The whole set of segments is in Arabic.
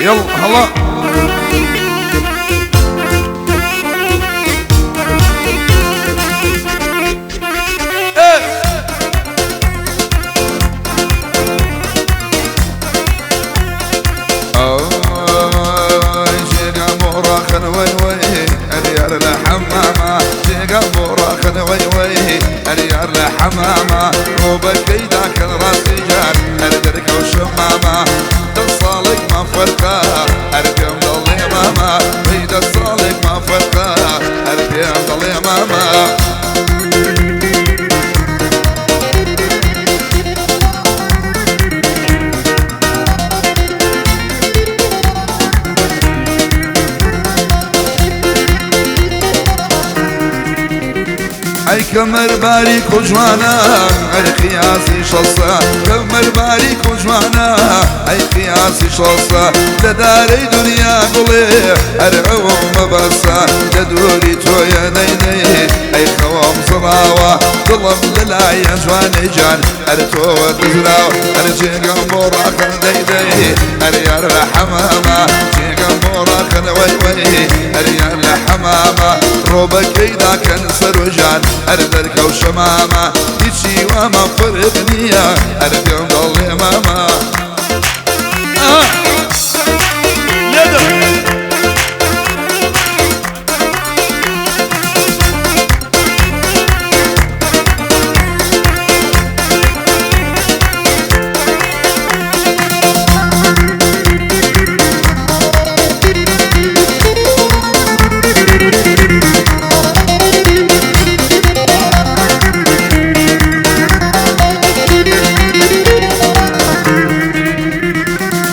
يلا هلا حمامة وبكيدا كان راسي جان أردرك وشمامة تصالك ما فرقا أرقم ضلي ماما بيد الصالك ما فرقا أرقم ضلي ماما اي كمر باريك وجوانا اي قياسي شصا كمر باريك وجوانا اي قياسي شصا تداري دنيا قلي ارعوم مبسا تدوري تويا نيني اي خوام صراوة ظلم للايا جواني جان ارتو تزراو ارجي قنبورا خن ديدي اريار الحمامة جي قنبورا خن وي اريار الحمامة روبك ايدا كان سروجان أردرك وشمامة يجي وما فرقنيا أردم ضلي ماما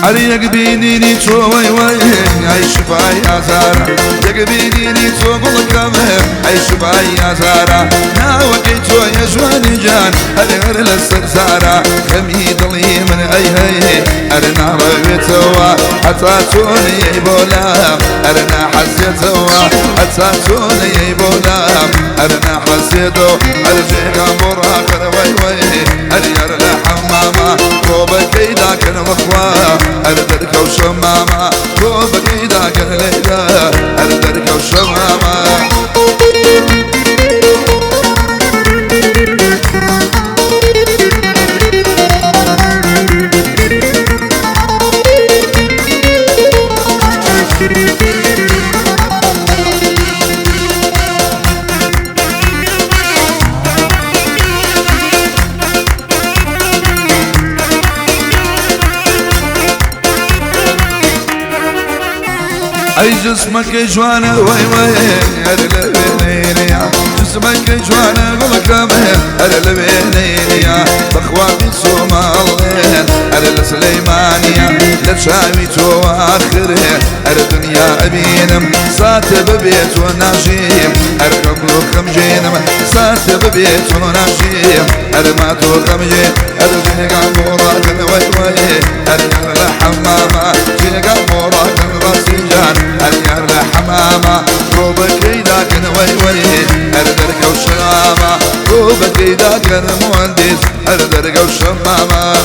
عليك بينيني توي وي عيش باي ازارا يك بينيني تو بالكم عيش باي ازارا ناوكي تو يا جواني جان هر للسرسارا كمي ضلي من اي هي ارنا ربيتوا حتى توني بولا ارنا حسيتوا حتى توني بولا ارنا حسيتوا ارجع قبر اخر وي اريار الحمامه روبك ايدا كان مخوا أردرك وشمامة روبك إيدا كان ليلة أردرك وشمامة اي جسمك جوانا وي ارلبينيا جسمك جوانا بالكامل ارلبينيا بخواتي صومالين ارلسليمانيا لتشاوي تو اخره اردنيا ابينم ساتب بيت وناجيم ارقبلو خمجينم ساتب بيت وناجيم ارماتو خمجين ارجيك عمورا كن وي ارجع الحمامة جيك عمورا كن راسيجان ارجع الحمامة روبك ايدا كن وي اردرك وشمامة روبك ايدا كن مهندس اردرك وشمامة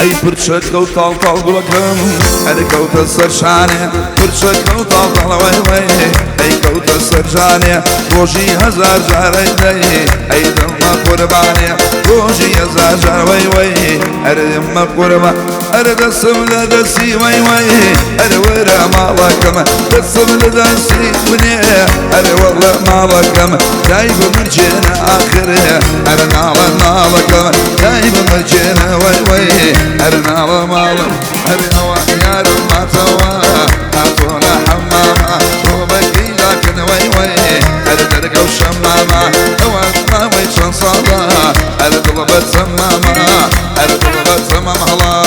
اي برشك وطال طال بلكم اي كوت السرشاني برشك وطال طال وي اي كوت السرشاني روجي هزار جاري اي دم قرباني روجي هزار جاري وي ارم قربا ارد السمل دسي وي ارورا مالكم السمل دسي مني ار والله مالكم جايب مرجينا اخره ارنا مالكم جايب مرجينا وي ارنا مال ارنا يا ما توا هاتونا حمامه روبك لكن وي اردرك وشمامه ما ويشان صادا ارطلبت سمامه ارطلبت سمام الله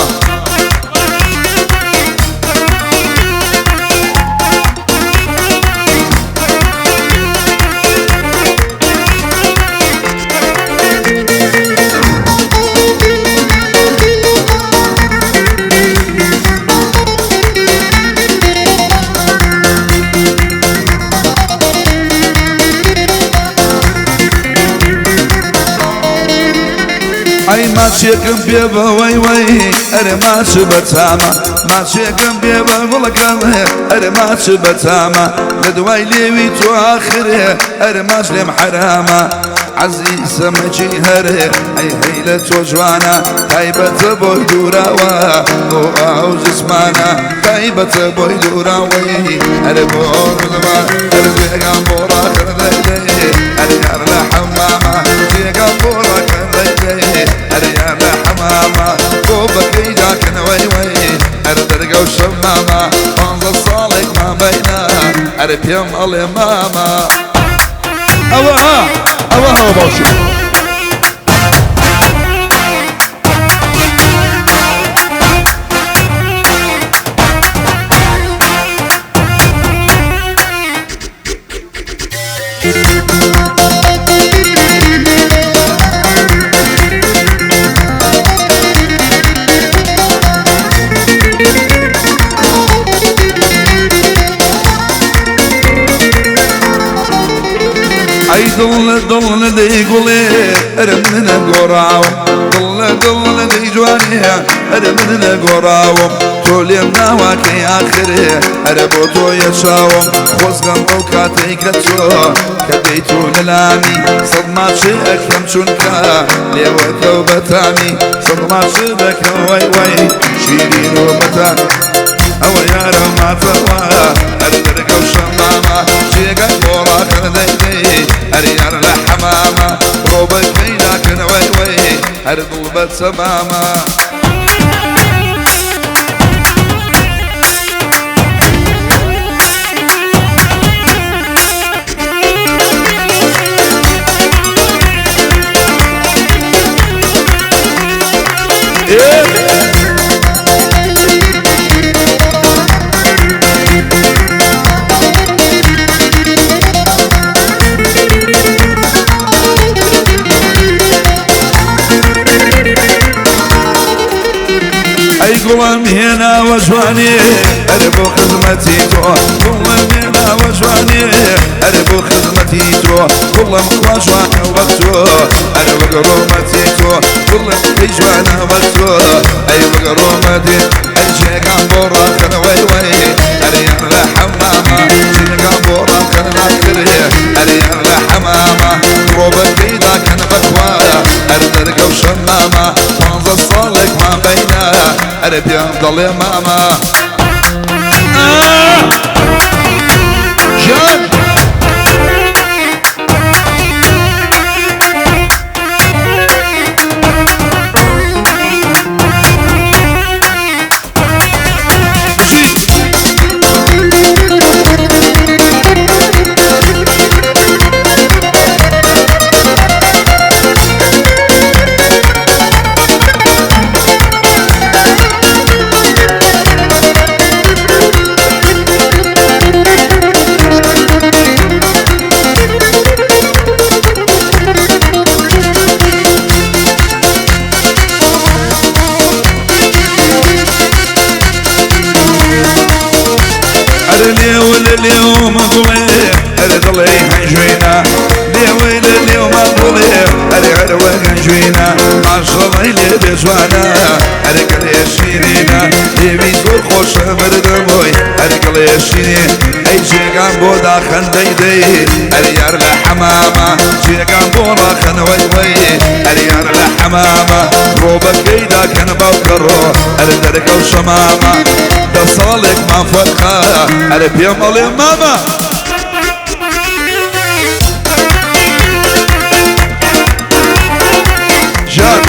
ئەی ماچێکم پێ بەوەی وەی ئەرێ ماچ بەتامە ماچێکم پێ بە گوڵەکەم ئەرێ ماچ بەتامە لە دوای لێوی تۆ ئاخرێ ئەرێ ماچ لێم حرامە عەزیزە مەجی هەرێ ئەی هەی لە تۆ جوانە تایبەتە بۆی دووراوە بۆ ئاو جسمانە تایبەتە بۆی دووراوەی ئەرێ بۆ ڕزمان ئەرێ جێگام بۆ ڕاکردەی ئەرێ یار لە حەمامە جێگام بۆ ڕاکردەی ئەرێ یار لە حەمامە بۆ بەکەی داکەنەوەی وەی ئەرێ دەرگە و شەمامە 15 ساڵێک مابەینە ئەرێ پێم ئەڵێ مامە ئەوە هەوە باشە ئەی دڵ دەی گوڵێ ئەرە من نەگۆڕاوم دڵ دەی جوانێ ئەرە من نەگۆڕاوم تۆ لێم ناواکەی ئاخرێ ئەرە بۆ تۆ یەچاوم خۆزگەم بەو کاتەی کە تۆ کە دەی تۆ لەلامی سەد ماچێ ئەکەم چونکە لێوەکە و بەتامی سەد ماچێ دەکەم وەی وەی شیرین و بەتان ئەوە یارە ماتەوە ئەرە دەرگە و شەمامە جێگەی بۆ ڕاکردەی ئەرێ یار لە حەمامە ڕۆبەکەی داکەنەوەی وەی هەر دڵ بە تەمامە گوڵم هێناوە جوانێ ئەرێ بۆ خزمەتی تۆ گوڵم هێناوە جوانێ ئەرێ بۆ خزمەتی تۆ گوڵم خوا جوانە وەک تۆ ئەرێ وەک ڕۆمەتی تۆ گوڵم پێی جوانە وەک تۆ ئەی وەک ڕۆمەتی ئەی جێگام بۆ ڕاکەنەوەی وەی ئەرێ یان لە حەمامە جێگام بۆ ڕاکەنەوەی ئەرێ یان لە حەمامە ڕۆبەکەی داکەن بەخوایە ئەرێ دەرگە و شەمامە 15 ساڵێک مابەینە ئەرێ پێم دەڵێ مامە ژان لێو مەگوڵێ ئەرێ دڵێ هەنجوێنە لێوەی لە لێو مەگوڵێ ئەرێ هەروە هەنجوێنە ماشەڵی لێ بێجوانە ئەرێ گەڵێ شیرینە لێوی زۆر خۆشە بەردەمۆی ئەرێ گەڵێ شیرین ئەی جێگان بۆ داخەندەی دەی ئەرێ یار لە حەمامە جێگان بۆ ڕاخەنەوەی وەی ئەرێ یار لە حەمامە ڕۆبەکەی داکەن باوکە ڕۆ ئەرێ دەرگە و شەمامە 10 ساڵێک مافەرخە ئەرێ پێم ئەڵێ مامە ژان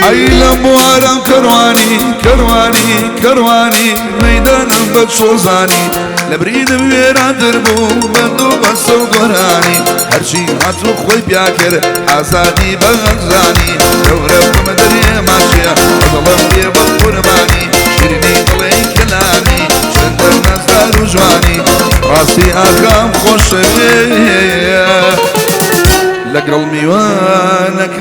أي لمبوارم كرواني كرواني كرواني ميدانم بتشوزاني لبريد بيرا دربو بندو بسو قراني هرشي هاتو خوي بياكر حسادي بغزاني دوركم دري ماشية وظلم بي بالقرباني شيرني ضلي كلامي شندر نزدار وجواني راسي أخام خوش لقل ميوانك